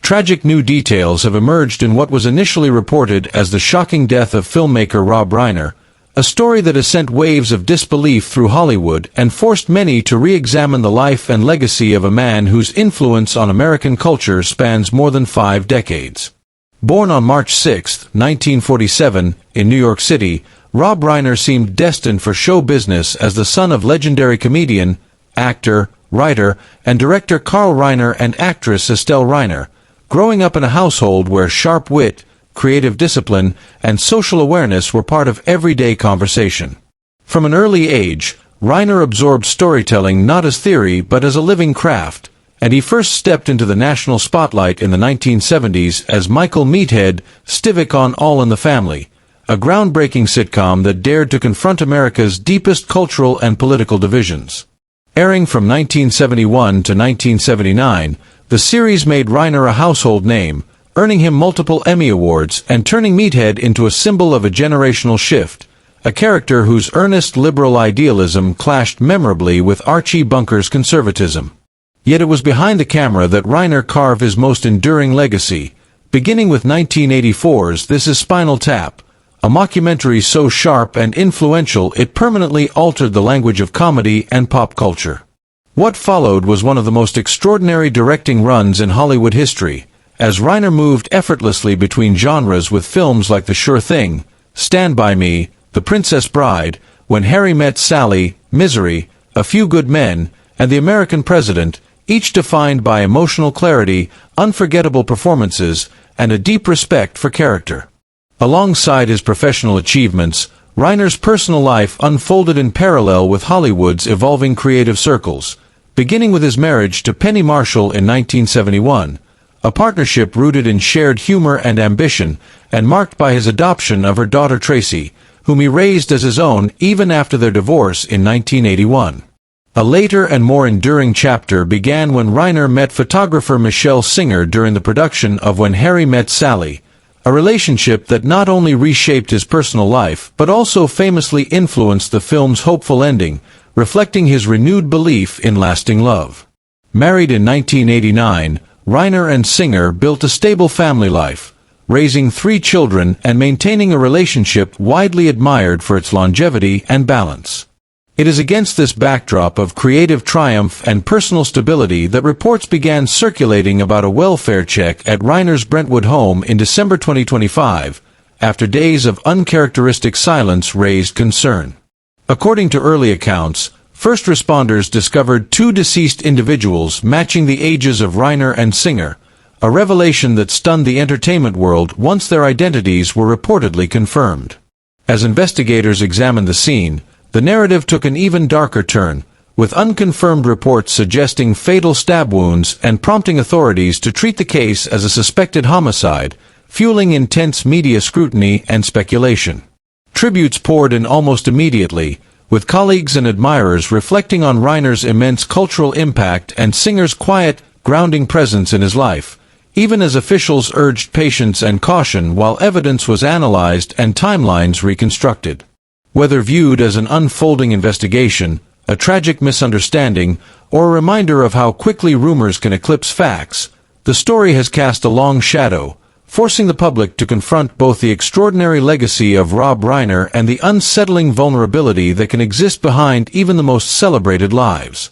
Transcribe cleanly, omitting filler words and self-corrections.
tragic new details have emerged in what was initially reported as the shocking death of filmmaker Rob Reiner, a story that has sent waves of disbelief through Hollywood and forced many to re-examine the life and legacy of a man whose influence on American culture spans more than 5 decades. Born on March 6, 1947, in New York City, Rob Reiner seemed destined for show business as the son of legendary comedian, actor, writer, and director Carl Reiner and actress Estelle Reiner, growing up in a household where sharp wit, creative discipline, and social awareness were part of everyday conversation. From an early age, Reiner absorbed storytelling not as theory but as a living craft, and he first stepped into the national spotlight in the 1970s as Michael Meathead Stivic on All in the Family, a groundbreaking sitcom that dared to confront America's deepest cultural and political divisions. Airing from 1971 to 1979, the series made Reiner a household name, earning him multiple Emmy Awards and turning Meathead into a symbol of a generational shift, a character whose earnest liberal idealism clashed memorably with Archie Bunker's conservatism. Yet it was behind the camera that Reiner carved his most enduring legacy, beginning with 1984's This Is Spinal Tap, a mockumentary so sharp and influential it permanently altered the language of comedy and pop culture. What followed was one of the most extraordinary directing runs in Hollywood history, as Reiner moved effortlessly between genres with films like The Sure Thing, Stand By Me, The Princess Bride, When Harry Met Sally, Misery, A Few Good Men, and The American President, each defined by emotional clarity, unforgettable performances, and a deep respect for character. Alongside his professional achievements, Reiner's personal life unfolded in parallel with Hollywood's evolving creative circles, beginning with his marriage to Penny Marshall in 1971, a partnership rooted in shared humor and ambition, and marked by his adoption of her daughter Tracy, whom he raised as his own even after their divorce in 1981. A later and more enduring chapter began when Reiner met photographer Michelle Singer during the production of When Harry Met Sally, a relationship that not only reshaped his personal life but also famously influenced the film's hopeful ending, reflecting his renewed belief in lasting love. Married in 1989, Reiner and Singer built a stable family life, raising 3 children and maintaining a relationship widely admired for its longevity and balance. It is against this backdrop of creative triumph and personal stability that reports began circulating about a welfare check at Reiner's Brentwood home in December 2025, after days of uncharacteristic silence raised concern. According to early accounts, first responders discovered 2 deceased individuals matching the ages of Reiner and Singer, a revelation that stunned the entertainment world once their identities were reportedly confirmed. As investigators examined the scene, the narrative took an even darker turn, with unconfirmed reports suggesting fatal stab wounds and prompting authorities to treat the case as a suspected homicide, fueling intense media scrutiny and speculation. Tributes poured in almost immediately, with colleagues and admirers reflecting on Reiner's immense cultural impact and Singer's quiet, grounding presence in his life, even as officials urged patience and caution while evidence was analyzed and timelines reconstructed. Whether viewed as an unfolding investigation, a tragic misunderstanding, or a reminder of how quickly rumors can eclipse facts, the story has cast a long shadow, forcing the public to confront both the extraordinary legacy of Rob Reiner and the unsettling vulnerability that can exist behind even the most celebrated lives.